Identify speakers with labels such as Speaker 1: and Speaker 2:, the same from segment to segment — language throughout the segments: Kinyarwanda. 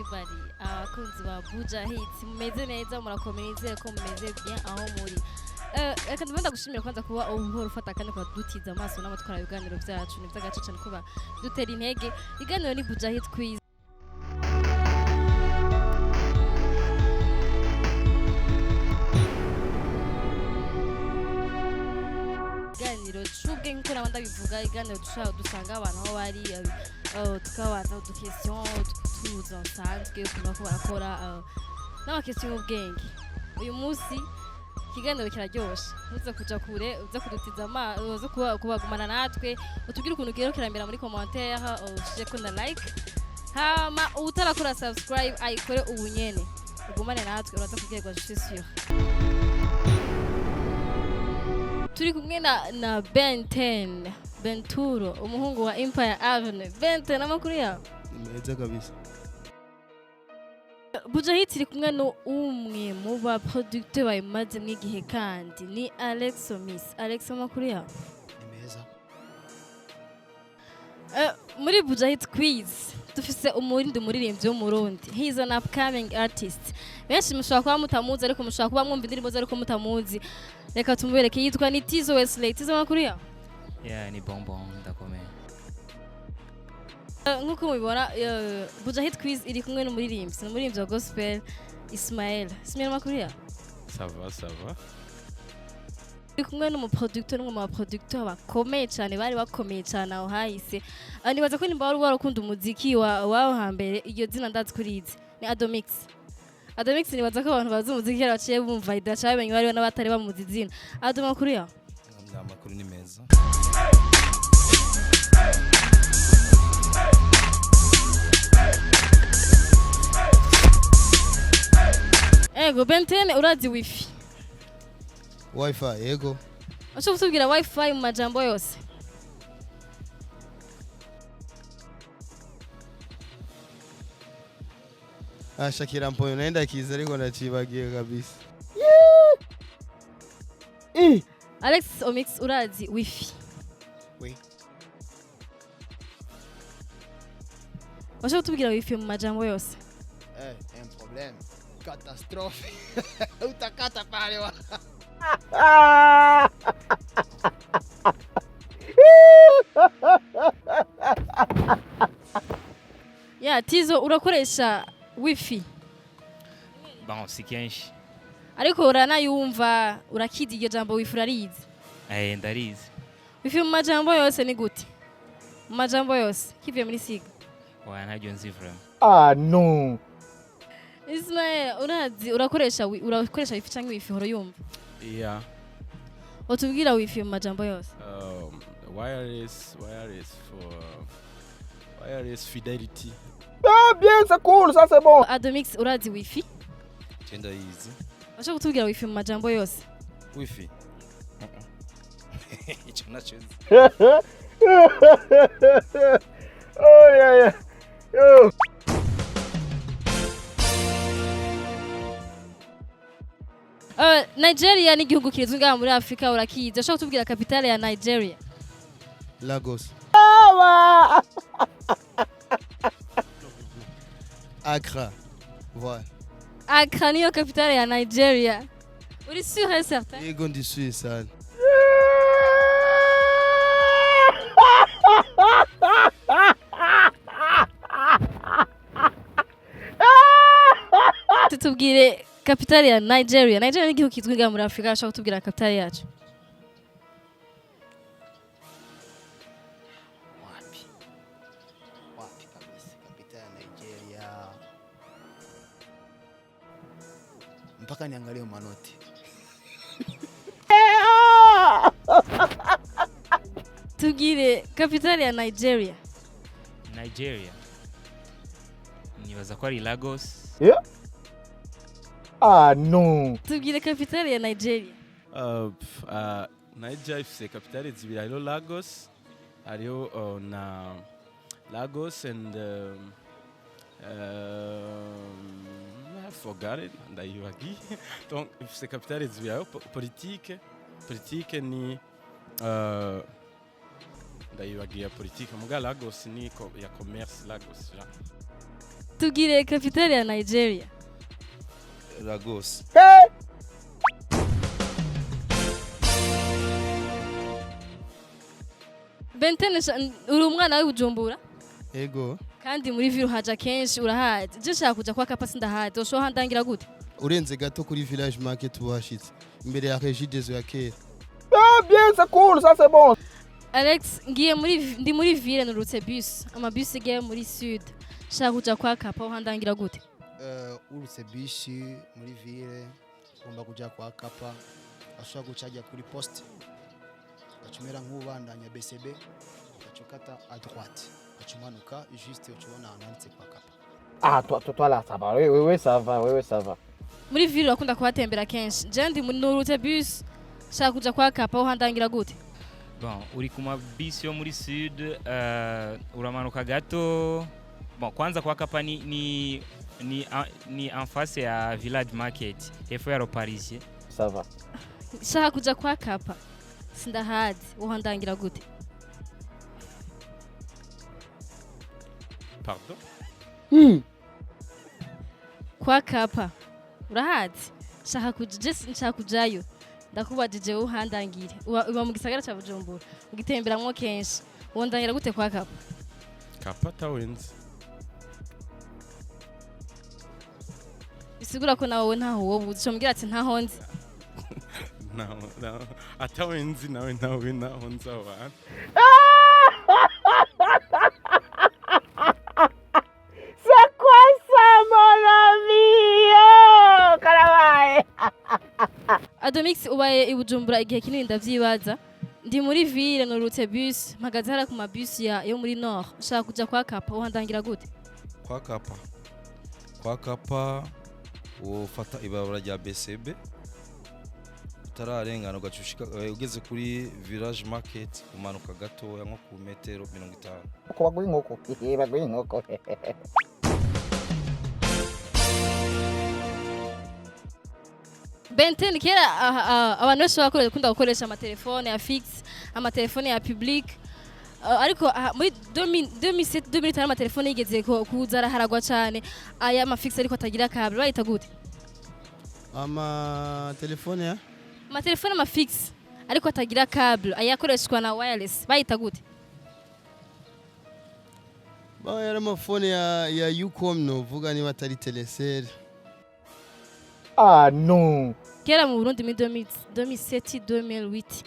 Speaker 1: everybody. Abakunzi ba Bujahit mumeze neza murakomeye ko mumeze bien aho muri. Reka ndabenda gushimira kwanza kuba uhora ufata kandi kwa dutiza amaso n'amatwara ibiganiro byacu n'ivy'agace cyane kuba dutera intege. Iganiro ni Bujahit Quiz. Iganiro c'ubwenge nk'uko nabanda bivuga iganiro dushaka dusanga abantu aho bari tukabaza udukestion tuza nsanzwe kuma ko barakora n'abakestion y'ubwenge. Uyu munsi ikiganiro kiraryoshe uza kuja kure uza kudutiza uza kubagumana natwe utubwire ukuntu ugero kirambera muri commentaire ushije ko na like hama utarakora subscribe ayikore ubunyene ugumane natwe uraza kubwirwa je suis sûr. Turi kumwe na Benturo umuhungu wa Empire Avenue. Bente n'amakuru yawe
Speaker 2: neza kabisa.
Speaker 1: Bujahit iri kumwe no umwe mu ba producteur bayimaze mwigihe kandi ni Alex Miss. Alex amakuru yawe
Speaker 2: Neza.
Speaker 1: Muri Bujahit Quiz dufise umuririmbyi w'umurundi. He is an upcoming artist. Benshi mushobora kuba mutamuzi ariko mushobora kuba mwumva indirimbo ariko mutamuzi. Reka tumubereke yitwa ni Tizo Wesley. Tizo amakuru yawe
Speaker 3: ni bonbon ndakomeye.
Speaker 1: Nkuko mubibona Bujahit Quiz iri kumwe n'umuririmbyi wa gospel Ismael amakuru yawe
Speaker 3: Ça va.
Speaker 1: iri kumwe n'umuproducteur n'umwe mu baproducteur bakomeye cyane bari bakomeye cyane aho hahise. Nibaza ko nimba wari warakunda umuziki waho hambere iryo zina ndazi kurizi ni Adomix. Nibaza ko abantu bazi umuziki baciye bumva idacabenye bari n'abatari bamuzi zina. Amakuru yawe
Speaker 3: Amakuru ni meza.
Speaker 1: Ego Benten urazi wifi
Speaker 2: Yego.
Speaker 1: Ashobora kutubwira wifi mu majambo yose.
Speaker 2: Shakira mpoyo naenda kiza ariko nacibagiye kabisa.
Speaker 1: Alex Omix urazi wifi
Speaker 2: Oui.
Speaker 1: Ashobora kutubwira wifi mu majambo yose.
Speaker 2: Un problème. Catastrophe. Utakata pale wa.
Speaker 1: Tizo urakoresha wifi
Speaker 3: Bon, si kenshi.
Speaker 1: ariko uranayumva urakidi iryo jambo wifi urarizi.
Speaker 3: Ndarizi.
Speaker 1: Wifi mu majambo yose ni gute? Mu majambo yose kivuye muri siga.
Speaker 3: Ntajyo nzi vraiment.
Speaker 2: No.
Speaker 1: Ismael urakoresha wifi cyangwa wifi horo yumva?
Speaker 3: Yeah.
Speaker 1: Utubwira wifi mu majambo yose.
Speaker 3: Wireless Fidelity.
Speaker 2: Bien, c'est cool, ça c'est bon.
Speaker 1: Adomix urazi wifi?
Speaker 3: Chenda easy.
Speaker 1: Ashobora kutubwira wifi mu majambo yose.
Speaker 3: Wifi. Ico nacho.
Speaker 2: Oh yeah. Yo.
Speaker 1: Nigeria ni igihugu kizwi ngaha muri Afrika urakizi. Ashobora kutubwira capitale ya Nigeria?
Speaker 2: Lagos. Accra. Voilà.
Speaker 1: Accra niyo capitale ya Nigeria. Uri sûr et certain?
Speaker 2: Yego ndi sûr sana.
Speaker 1: Tutubwire capitale ya Nigeria. Nigeria ni igihugu kizwi ngaha muri Afrika. Ashobora kutubwira capitale yacu?
Speaker 2: Wapi kabisa kapitali ya Nigeria. Mpaka niangalie manoti.
Speaker 1: Tubwire capitale ya Nigeria.
Speaker 3: Nigeria. Nibaza ko ari Lagos.
Speaker 2: Yeah? No.
Speaker 1: Tubwire capitale ya Nigeria.
Speaker 4: Nigeria ifise capitale zibiri hariho Lagos, hariho na Lagos and I forgot it ndayibagiye. Donc ifise capitale zibiri hariho politique ni ndayibagiye politique muga Lagos ni ya commerce Lagos.
Speaker 1: tubwire capitale ya Nigeria.
Speaker 3: Lagos.
Speaker 1: Benten uri umwana w'Ibujumbura
Speaker 2: Ego.
Speaker 1: kandi muri ville haja kenshi urahazi. Je shaka kuja kwa Kapa sindahazi. Usho handangira gute?
Speaker 2: Urenze gato kuri village market washitse. Imbere ya regidezo ya kera.
Speaker 5: Ah, bien, c'est cool, ça c'est bon.
Speaker 1: Alex, ndi muri ville nurutse bus. Ama bus igiye muri sud. Shaka kuja kwa Kapa uhandangira gute?
Speaker 6: Urutse bishi muri ville ugomba kujya kwa Kapa ashobora gucajya kuri poste gacumera nk'ubandanya BCB gacukata à droite gacumanuka juste ucubona ahantu handitse kwa Kapa.
Speaker 5: Ah, toi là, ça va. Oui, ça va. Oui, ça va.
Speaker 1: Muri ville urakunda kuhatembera kenshi. Je ndi muri nurutse bus. Shaka kuja kwa Kapa uhandangira gute?
Speaker 3: Bon, uri kuma bisi yo muri sud, uramanuka gato. Bon, kwanza kwa Kapa ni en face ya village market. Hepfo ya parisien.
Speaker 5: Ça va.
Speaker 1: Shaka kuja kwa Kapa sindahazi uhandangira gute?
Speaker 4: Pardon?
Speaker 1: Kwa Kapa urahazi? Shaka kujayo. Ndakubajije uhandangire. Uba mu gisagara ca Bujumbura. Ugitemberamwo kenshi. Uhandangira gute kwa Kapa?
Speaker 4: Kapa tawenzi.
Speaker 1: Bisigura ko nawe ntaho wowe uzo mbwira ati ntaho nzi.
Speaker 4: No. Atawenzi nawe naho nzawana.
Speaker 5: C'est quoi ça, mon ami? Oh, Karabaye.
Speaker 1: Adomix ubaye Ibujumbura igihe kinini ndavyibaza. Ndi muri ville nurutse bus, mpagaze hara ku mabus yo muri Nord. Shaka kuja kwa Kapa uhandangira gute?
Speaker 3: Kwa Kapa ufata ibarabara rya BCB utararengana ugacushika ugeze kuri village market umanuka gato nko ku metero 50.
Speaker 5: Ko baguye inkoko. Baguye inkoko.
Speaker 1: Benten kera abantu bose bakunda gukoresha amatelefone ya fixe, amatelefone ya public. Ariko muri 2007 2008 amatelefone yigeze kuza araharagwa cyane aya mafixe ariko atagira câble bayita gute?
Speaker 2: Telefone ya?
Speaker 1: Amatelefone mafixe ariko atagira câble ayakoreshwa na wireless bayita gute?
Speaker 2: Ba yari amafone ya Ucom no vuga niba atari Telecel.
Speaker 5: Ah non.
Speaker 1: Kera mu Burundi muri 2007 2008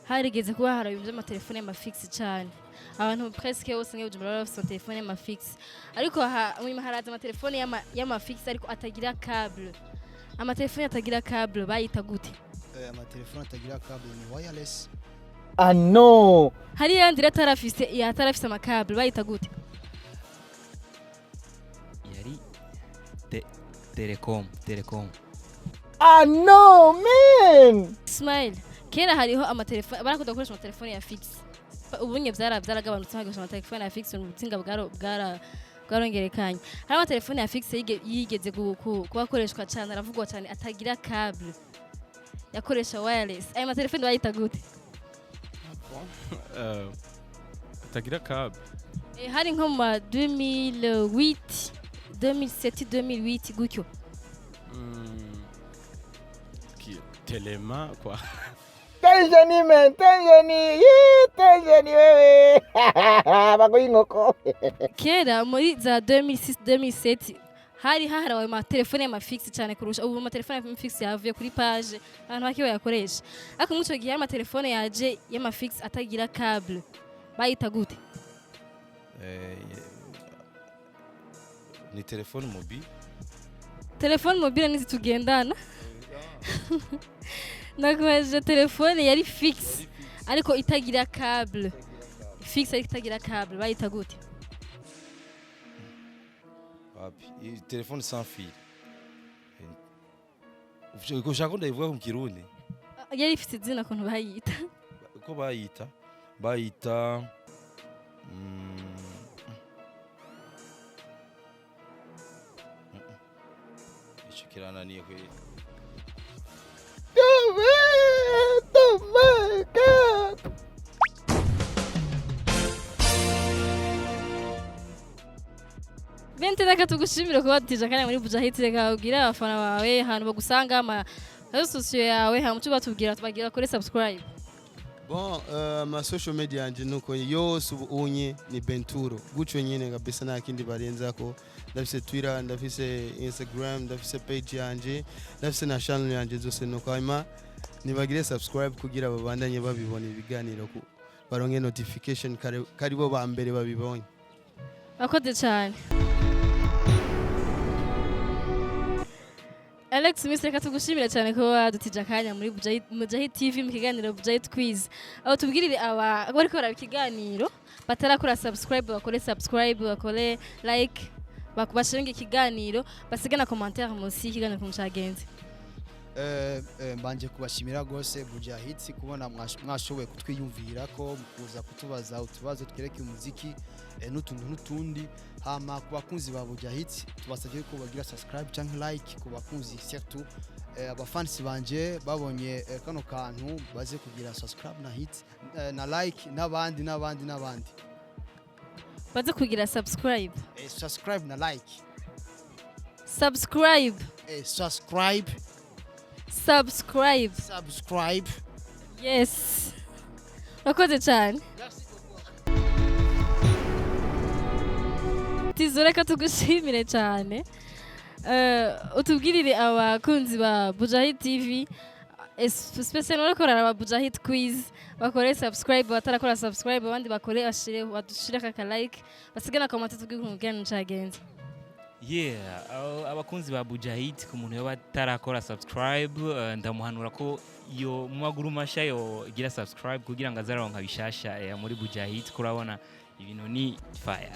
Speaker 1: harigeze kuba harabyo amatelefone mafixe cyane. Abantu presque bose nk'Ibujumbura bafite telefone mafixe. Ariko mu haraza amatelefone y'amafixe ariko atagira câble. Amatelefone atagira câble bayita gute?
Speaker 6: Amatelefone atagira câble ni wireless.
Speaker 5: Ah non.
Speaker 1: Hari yandi atarafise amakable bayita gute?
Speaker 3: Yari telecom.
Speaker 5: Ah non, man.
Speaker 1: Smile. Kera hariho amatelefone barakunda gukoresha amatelefone ya fixe. Ubunye byaragabanutse hagasha amatelefone ya fixe ubutsinga bwarongerekanye. Hari amatelefone ya fixe yigeze kubakoreshwa cyane aravugwa cyane atagira câble. Yakoresha wireless. Ayo matelefone bayita gute?
Speaker 4: Atagira câble.
Speaker 1: Hari nko mu 2008 2007 2008 gutyo.
Speaker 4: TELEMA quoi.
Speaker 5: Tenjeni men, tenjeni wewe. Baguye inkoko.
Speaker 1: Kera muri za 2006 2007 hari haharawe amatelefone y'amafixe cyane kurusha ubu amatelefone y'amafixe yavuye kuri page abantu bake bayakoresha. Ariko muco gihe amatelefone yaje y'amafixe atagira câble bayita gute?
Speaker 3: Ni telefone mobile.
Speaker 1: Telefone mobile nizitugendana. Nakomeje telefone yari fixe ariko itagira câble. Fixe ariko itagira câble bayita gute?
Speaker 3: Telefone sans fil. Uko shaka ndayivuga mu Kirundi.
Speaker 1: Yari ifite izina kuntu bayita.
Speaker 3: Uko bayita Ishikirana niye kwe.
Speaker 1: Bente reka tugushimire kuba dutije akanya muri Bujahit, reka ubwira abafana bawe ahantu bagusanga ama réseaux sociaux yawe hama tuba tubwira tubagira kuri subscribe.
Speaker 2: Bon, ma social media yanje nuko yose unye ni Benturo. Gucho nyene kabisa nta kindi barenzako. Ndafise Twitter, ndafise Instagram, ndafise page yanje, ndafise na channel yanje zose nuko hanyuma nibagire subscribe kugira babandanye babibona ibiganiro ku baronke notification karibo ba mbere babibonye.
Speaker 1: Akoze cyane. Alex Miss reka tugushimire cyane ko wadutije akanya muri Bujahit TV mu kiganiro Bujahit Quiz. Aho tubwirire aba bari kora ikiganiro batarakora subscribe bakore subscribe bakore like bakubashinga ikiganiro basigana commentaire munsi ikiganiro kumucagenze.
Speaker 6: Mbanje kubashimira gose Bujahit kubona mwashoboye kutwiyumvira ko mukuza kutubaza utubazo twereke umuziki n'utuntu n'utundi. Hama ku bakunzi ba Bujahit tubasabye ko bagira subscribe cyangwa like. Ku bakunzi surtout abafans banje babonye kano kantu baze kugira subscribe na hit na like n'abandi
Speaker 1: baze kugira subscribe
Speaker 6: subscribe na like
Speaker 1: subscribe yes akoze cyane. Tizoreka tugushimire cyane. Utubwirire abakunzi ba Bujahit TV especially bakora aba Bujahit Quiz bakore subscribe batarakora subscribe abandi bakore badushire ka like basigana comment tubwire umugani cyagenze.
Speaker 3: Yeah, abakunzi ba Bujahit ku muntu yoba tarakora subscribe ndamuhanura ko yo mu maguru masha yo gira subscribe kugira ngo azaronka bishasha muri Bujahit kurabona ibintu ni fire.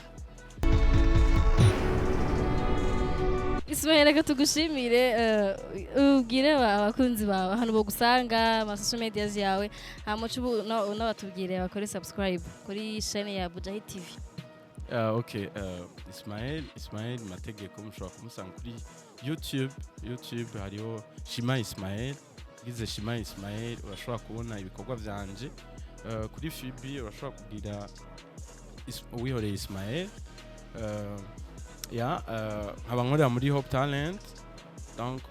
Speaker 1: Ismail reka tugushimire ubwire abakunzi bawe hano bagusanga ama social media yawe hama n'abatubwire bakore subscribe kuri chaîne ya Bujahit TV.
Speaker 4: Okay, Ismail mategeko mushobora kumusanga kuri YouTube hariho Shima Ismail. Gize Shima Ismail urashobora kubona ibikorwa byanje. Kuri FB urashobora kugira Uwihoreye Ismail. Nkaba nkorera muri Hope Talent, donc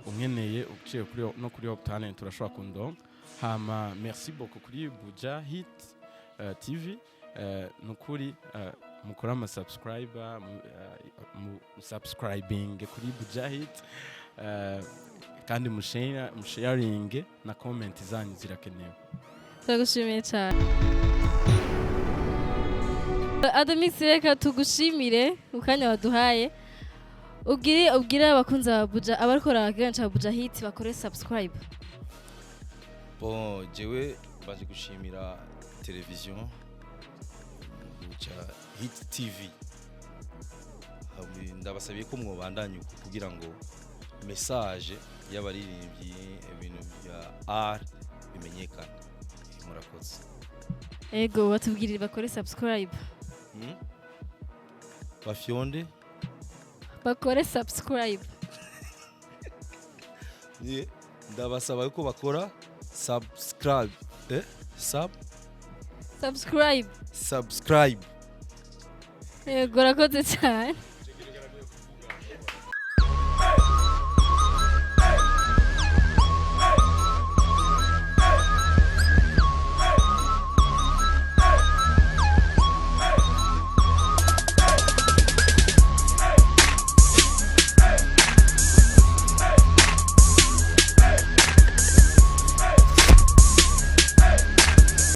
Speaker 4: unkeneye uciye kuri Hope Talent urashobora kundonka. Hama merci beaucoup kuri Bujahit TV. Nukuri mukora ama subscriber subscribing kuri Bujahit kandi musharing na comment zanyu zirakenewe.
Speaker 1: Turagushimiye cyane. Adamix reka tugushimire ukanya waduhaye ubwire abakunzi ba Buja abarikora kiganiro Bujahit bakore subscribe.
Speaker 7: Bon, jewe baje gushimira television Bujahit TV. Ndabasabiye ko mwobandanye kugira ngo message y'abaririmbyi ibintu bya art bimenyekana. Murakoze.
Speaker 1: Ego batubwirire bakore subscribe.
Speaker 7: Bafyonde
Speaker 1: bakore subscribe.
Speaker 7: Ndabasaba ko bakora subscribe.
Speaker 1: Subscribe.
Speaker 7: Ego
Speaker 1: rakoze cyane.